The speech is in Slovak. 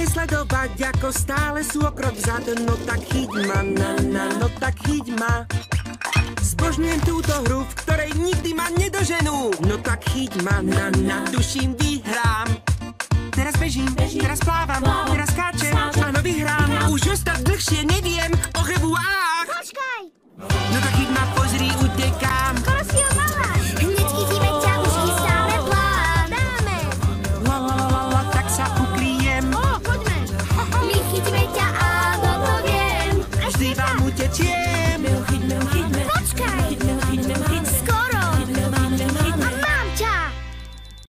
sledovať, ako stále sú o krok vzad. No tak chyť ma, no tak chyť ma. Zbožňujem túto hru, v ktorej nikdy ma nedoženú. No tak chyť ma, tuším vyhrám. Teraz bežím, teraz plávam, teraz skáčem, áno vyhrám. Už ostať dlhšie neviem, och. Počkaj! No tak chyť ma, pozri,